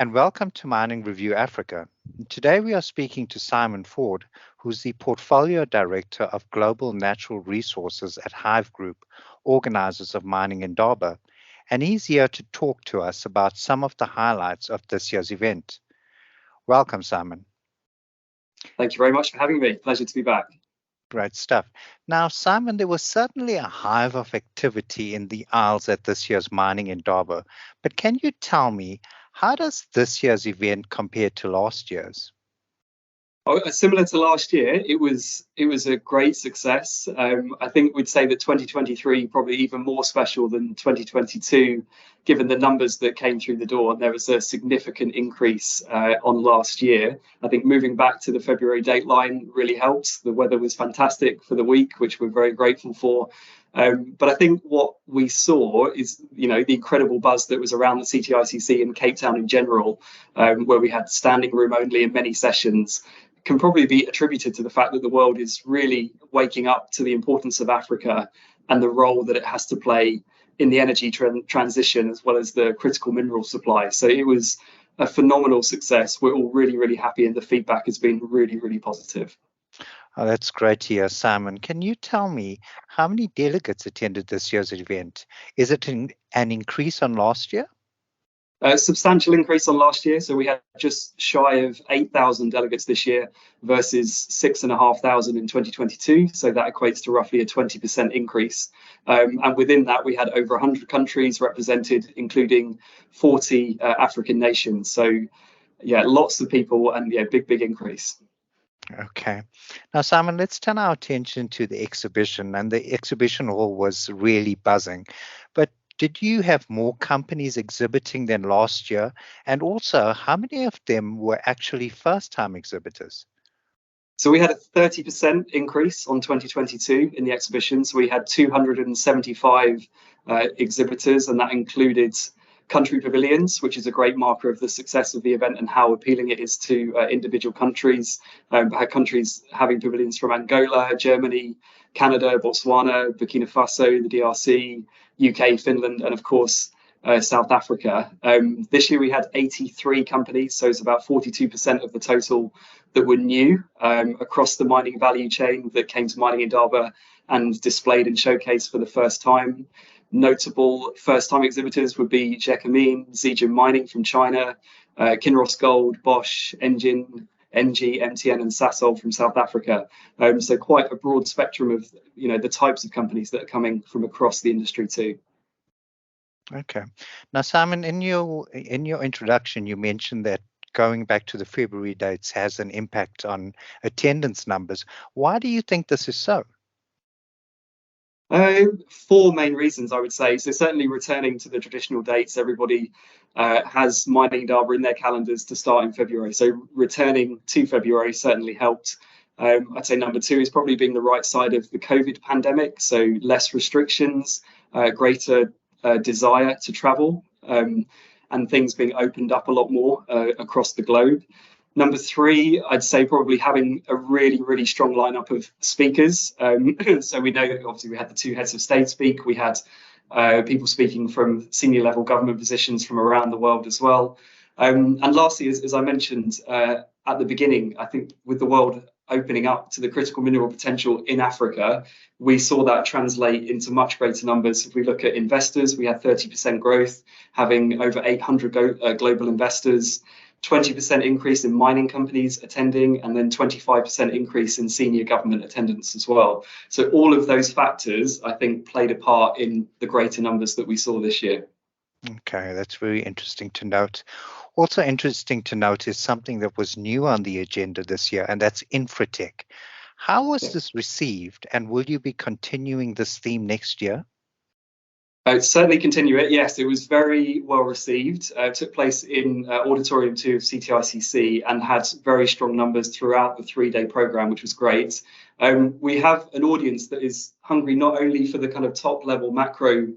and welcome to Mining Review Africa. Today we are speaking to Simon Ford, who's the Portfolio Director of Global Natural Resources at Hyve Group, organisers of Mining Indaba, and he's here to talk to us about some of the highlights of this year's event. Welcome, Simon. Thank you very much for having me. Pleasure to be back. Great stuff. Now, Simon, there was certainly a hive of activity in the Isles at this year's Mining Indaba, but can you tell me, how does this year's event compare to last year's? Similar to last year, it was a great success. I think we'd say that 2023 probably even more special than 2022, given the numbers that came through the door. And there was a significant increase on last year. I think moving back to the February dateline really helped. The weather was fantastic for the week, which we're very grateful for. But I think what we saw is, the incredible buzz that was around the CTICC in Cape Town in general, where we had standing room only in many sessions, can probably be attributed to the fact that the world is really waking up to the importance of Africa and the role that it has to play in the energy transition, as well as the critical mineral supply. So it was a phenomenal success. We're all really, really happy, and the feedback has been really, really positive. Oh, that's great to hear, Simon. Can you tell me how many delegates attended this year's event? Is it an increase on last year? A substantial increase on last year. So we had just shy of 8,000 delegates this year versus 6,500 in 2022. So that equates to roughly a 20% increase. And within that, we had over 100 countries represented, including 40 African nations. So yeah, lots of people, and yeah, big increase. Okay. Now, Simon, let's turn our attention to the exhibition. And the exhibition hall was really buzzing. But did you have more companies exhibiting than last year? And also, how many of them were actually first-time exhibitors? So we had a 30% increase on 2022 in the exhibition. So we had 275 exhibitors, and that included country pavilions, which is a great marker of the success of the event and how appealing it is to individual countries. Had countries having pavilions from Angola, Germany, Canada, Botswana, Burkina Faso, the DRC, UK, Finland, and of course, South Africa. This year we had 83 companies, so it's about 42% of the total that were new across the mining value chain that came to Mining Indaba and displayed and showcased for the first time. Notable first-time exhibitors would be Gécamines, Zijin Mining from China, Kinross Gold, Bosch, Engie, MTN, and Sasol from South Africa. So quite a broad spectrum of the types of companies that are coming from across the industry too. Okay. Now, Simon, in your introduction, you mentioned that going back to the February dates has an impact on attendance numbers. Why do you think this is so? Four main reasons, I would say. So certainly returning to the traditional dates, everybody has Mining Indaba in their calendars to start in February. So returning to February certainly helped. I'd say number two is probably being the right side of the COVID pandemic. So less restrictions, greater desire to travel, and things being opened up a lot more across the globe. Number three, I'd say probably having a really, really strong lineup of speakers. So we know that obviously we had the two heads of state speak. We had people speaking from senior level government positions from around the world as well. And lastly, as I mentioned at the beginning, I think with the world opening up to the critical mineral potential in Africa, we saw that translate into much greater numbers. If we look at investors, we had 30% growth, having over 800 global investors, 20% increase in mining companies attending, and then 25% increase in senior government attendance as well. So all of those factors, I think, played a part in the greater numbers that we saw this year. Okay, that's very interesting to note. Also interesting to note is something that was new on the agenda this year, and that's infratech. How was this received, and will you be continuing this theme next year? Certainly continue it. Yes, it was very well received. Took place in Auditorium 2 of CTICC and had very strong numbers throughout the 3-day program, which was great. We have an audience that is hungry not only for the kind of top level macro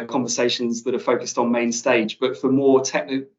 conversations that are focused on main stage, but for more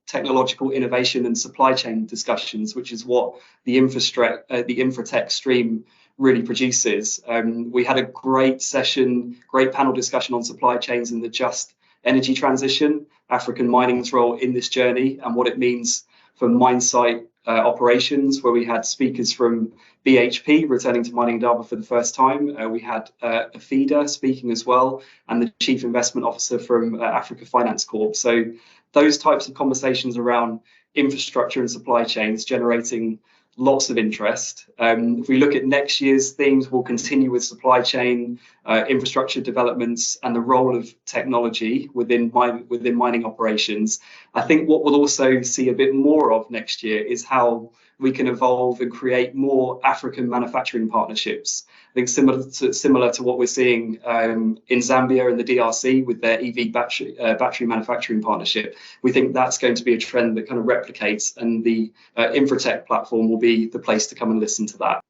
technological innovation and supply chain discussions, which is what the infratech stream really produces. We had a great session, great panel discussion on supply chains and the just energy transition. African mining's role in this journey and what it means for mine site operations, where we had speakers from BHP returning to Mining Indaba for the first time. We had a feeder speaking as well, and the Chief Investment Officer from Africa Finance Corp. So those types of conversations around infrastructure and supply chains generating lots of interest. If we look at next year's themes, we'll continue with supply chain, infrastructure developments, and the role of technology within mining operations. I think what we'll also see a bit more of next year is how we can evolve and create more African manufacturing partnerships. I think similar to what we're seeing in Zambia and the DRC with their EV battery manufacturing partnership. We think that's going to be a trend that kind of replicates, and the Infratech platform will be the place to come and listen to that.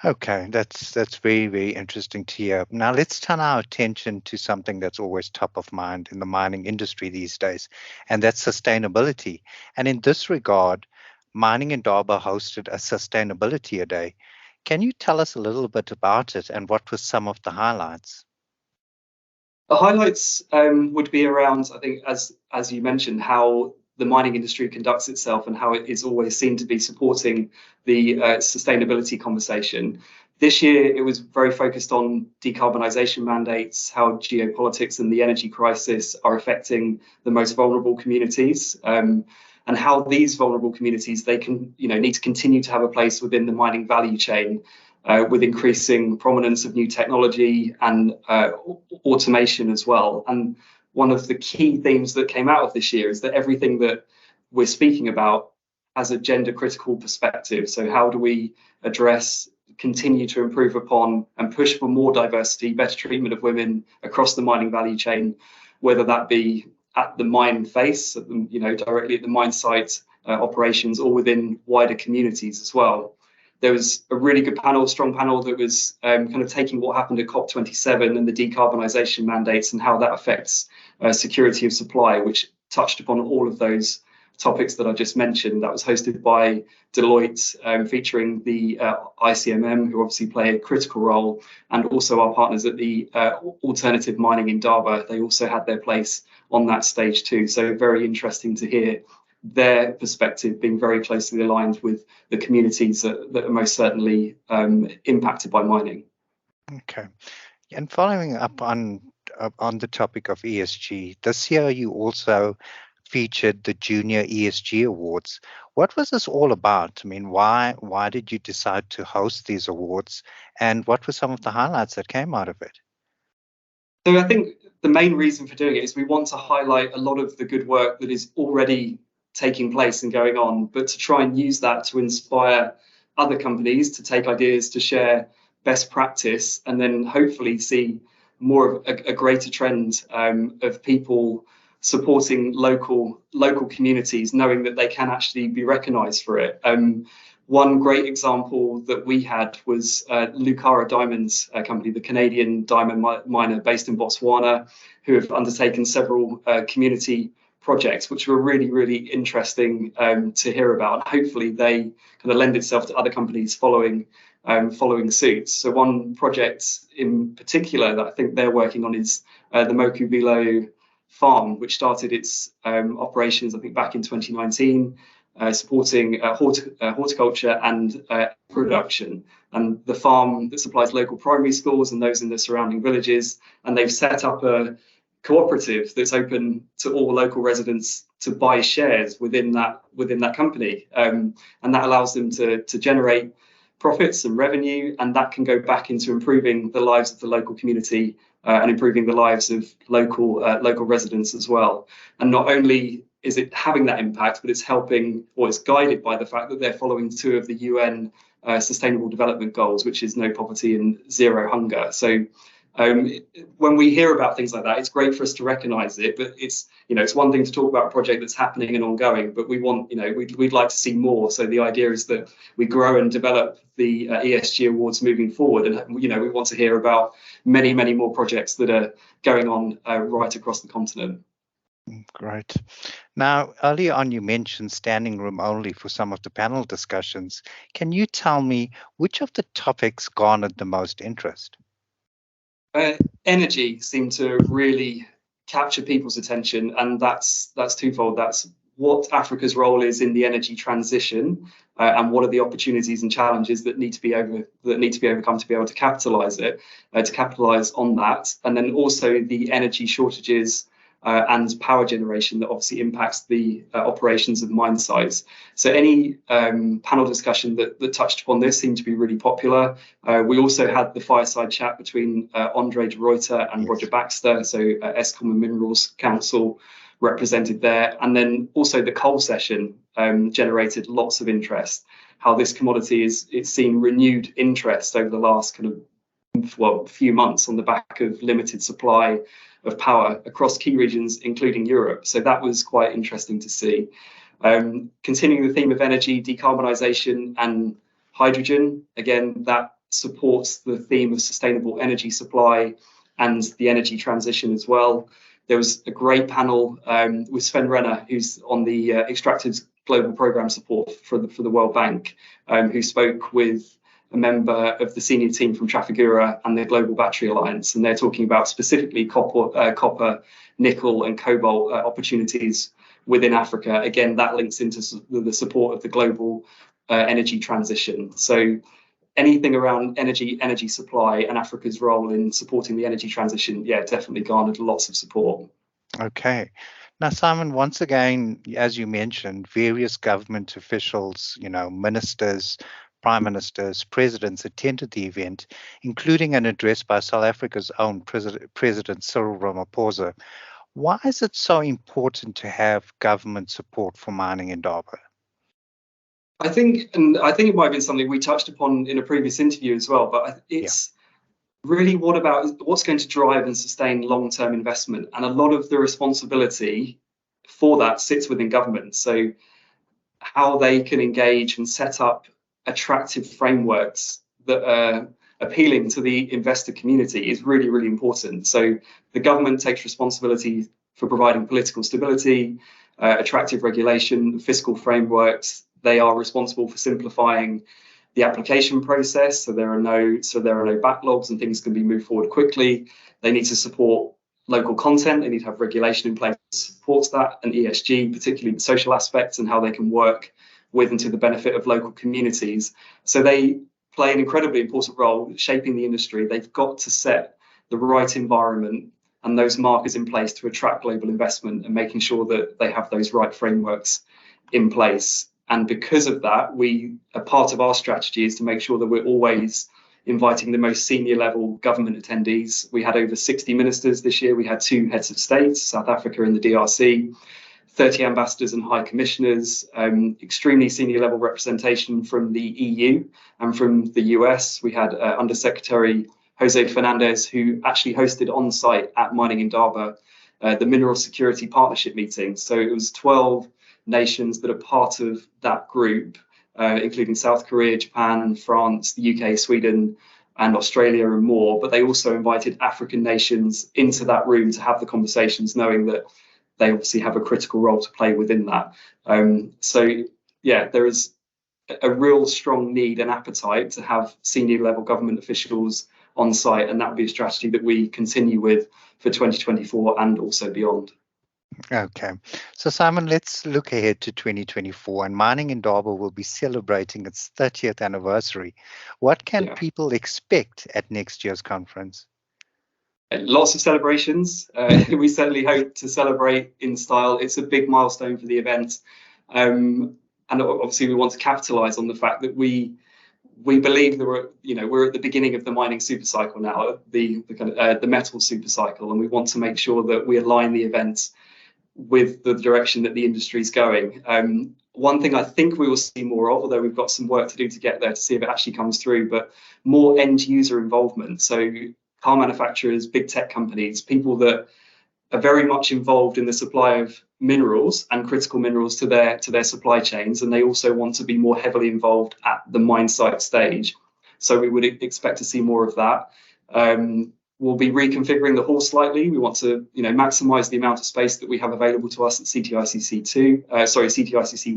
Okay, that's very, very interesting to hear. Now let's turn our attention to something that's always top of mind in the mining industry these days, and that's sustainability. And in this regard, Mining Indaba hosted a Sustainability Day. Can you tell us a little bit about it and what were some of the highlights? The highlights would be around, I think, as you mentioned, how the mining industry conducts itself and how it is always seen to be supporting the sustainability conversation. This year, it was very focused on decarbonisation mandates, how geopolitics and the energy crisis are affecting the most vulnerable communities, and how these vulnerable communities, they can, need to continue to have a place within the mining value chain, with increasing prominence of new technology and automation as well. And one of the key themes that came out of this year is that everything that we're speaking about has a gender critical perspective. So how do we address, continue to improve upon and push for more diversity, better treatment of women across the mining value chain, whether that be at the mine face, directly at the mine site operations, or within wider communities as well. There was a really good panel, strong panel, that was kind of taking what happened at COP27 and the decarbonisation mandates and how that affects security of supply, which touched upon all of those topics that I just mentioned. That was hosted by Deloitte, featuring the ICMM, who obviously play a critical role, and also our partners at the Alternative Mining Indaba. They also had their place on that stage too. So very interesting to hear their perspective being very closely aligned with the communities that are most certainly impacted by mining. Okay. And following up on the topic of ESG, this year you also featured the Junior ESG Awards. What was this all about? I mean, why did you decide to host these awards, and what were some of the highlights that came out of it? So I think the main reason for doing it is we want to highlight a lot of the good work that is already taking place and going on, but to try and use that to inspire other companies to take ideas, to share best practice, and then hopefully see more of a greater trend of people supporting local communities, knowing that they can actually be recognised for it. One great example that we had was Lucara Diamonds company, the Canadian diamond miner based in Botswana, who have undertaken several community projects, which were really, really interesting to hear about. And hopefully they kind of lend itself to other companies following suit. So one project in particular that I think they're working on is the Mokubilo farm, which started its operations, I think, back in 2019, supporting horticulture and production. And the farm that supplies local primary schools and those in the surrounding villages. And they've set up a cooperative that's open to all local residents to buy shares within that company. And that allows them to generate profits and revenue, and that can go back into improving the lives of the local community and improving the lives of local residents as well. And not only is it having that impact, but it's helping, or it's guided by the fact that they're following 2 of the UN Sustainable Development Goals, which is no poverty and zero hunger. So when we hear about things like that, it's great for us to recognise it, but it's one thing to talk about a project that's happening and ongoing, but we want, we'd like to see more. So the idea is that we grow and develop the ESG Awards moving forward, and we want to hear about many, many more projects that are going on right across the continent. Great. Now, earlier on, you mentioned standing room only for some of the panel discussions. Can you tell me which of the topics garnered the most interest? Energy seemed to really capture people's attention, and that's twofold. That's what Africa's role is in the energy transition, and what are the opportunities and challenges that need to be overcome to be able to capitalize on that, and then also the energy shortages and power generation that obviously impacts the operations of mine sites. So any panel discussion that touched upon this seemed to be really popular. We also had the fireside chat between Andre de Ruyter and Roger Baxter, so Eskom and Minerals Council represented there. And then also the coal session generated lots of interest, how this commodity it's seen renewed interest over the last kind of few months on the back of limited supply of power across key regions, including Europe. So that was quite interesting to see. Continuing the theme of energy, decarbonisation and hydrogen, again, that supports the theme of sustainable energy supply and the energy transition as well. There was a great panel with Sven Renner, who's on the Extractives Global Programme Support for the World Bank, who spoke with a member of the senior team from Trafigura and the Global Battery Alliance, and they're talking about specifically copper, nickel and cobalt opportunities within Africa. Again, that links into the support of the global energy transition. So anything around energy supply and Africa's role in supporting the energy transition, yeah, definitely garnered lots of support. Okay. Now, Simon, once again, as you mentioned, various government officials, ministers, prime ministers, presidents attended the event, including an address by South Africa's own President Cyril Ramaphosa. Why is it so important to have government support for Mining Indaba? I think it might have been something we touched upon in a previous interview as well, but it's really what's going to drive and sustain long-term investment, and a lot of the responsibility for that sits within government. So how they can engage and set up attractive frameworks that are appealing to the investor community is really, really important. So the government takes responsibility for providing political stability, attractive regulation, fiscal frameworks. They are responsible for simplifying the application process, so there are no backlogs and things can be moved forward quickly. They need to support local content. They need to have regulation in place that supports that, and ESG, particularly the social aspects and how they can work with and to the benefit of local communities. So they play an incredibly important role shaping the industry. They've got to set the right environment and those markers in place to attract global investment, and making sure that they have those right frameworks in place. And because of that, a part of our strategy is to make sure that we're always inviting the most senior level government attendees. We had over 60 ministers this year. We had 2 heads of state, South Africa and the DRC, 30 ambassadors and high commissioners, extremely senior level representation from the EU and from the US. We had Undersecretary Jose Fernandez, who actually hosted on site at Mining Indaba the Mineral Security Partnership meeting. So it was 12 nations that are part of that group, including South Korea, Japan, France, the UK, Sweden, and Australia and more. But they also invited African nations into that room to have the conversations, knowing that they obviously have a critical role to play within that. So yeah, there is a real strong need and appetite to have senior level government officials on site, and that would be a strategy that we continue with for 2024 and also beyond. Okay, so Simon, let's look ahead to 2024, and Mining Indaba will be celebrating its 30th anniversary. What can people expect at next year's conference? Lots of celebrations. We certainly hope to celebrate in style. It's a big milestone for the event, and obviously we want to capitalise on the fact that we believe that we're at the beginning of the mining super cycle now, the metal super cycle, and we want to make sure that we align the events with the direction that the industry is going. One thing I think we will see more of, although we've got some work to do to get there to see if it actually comes through, but more end user involvement. So car manufacturers, big tech companies, people that are very much involved in the supply of minerals and critical minerals to their supply chains, and they also want to be more heavily involved at the mine site stage. So we would expect to see more of that. We'll be reconfiguring the hall slightly. We want to, maximise the amount of space that we have available to us at CTICC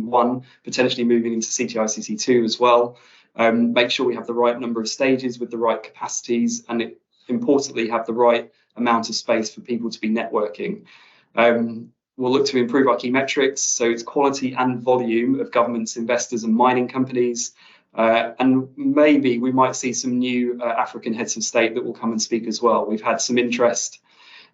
1, potentially moving into CTICC 2 as well. Make sure we have the right number of stages with the right capacities, and importantly have the right amount of space for people to be networking. We'll look to improve our key metrics, so it's quality and volume of governments, investors, and mining companies. And maybe we might see some new African heads of state that will come and speak as well. We've had some interest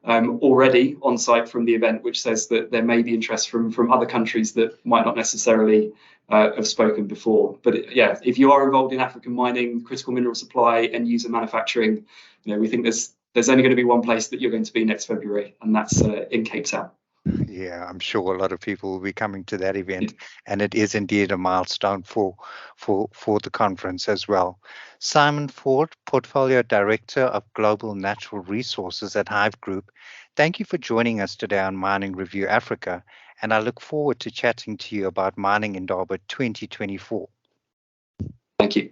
already on site from the event, which says that there may be interest from other countries that might not necessarily have spoken before. But yeah, if you are involved in African mining, critical mineral supply, and user manufacturing, we think there's only going to be one place that you're going to be next February, and that's in Cape Town. Yeah, I'm sure a lot of people will be coming to that event, and it is indeed a milestone for the conference as well. Simon Ford, Portfolio Director of Global Natural Resources at Hyve Group, thank you for joining us today on Mining Review Africa, and I look forward to chatting to you about Mining Indaba 2024. Thank you.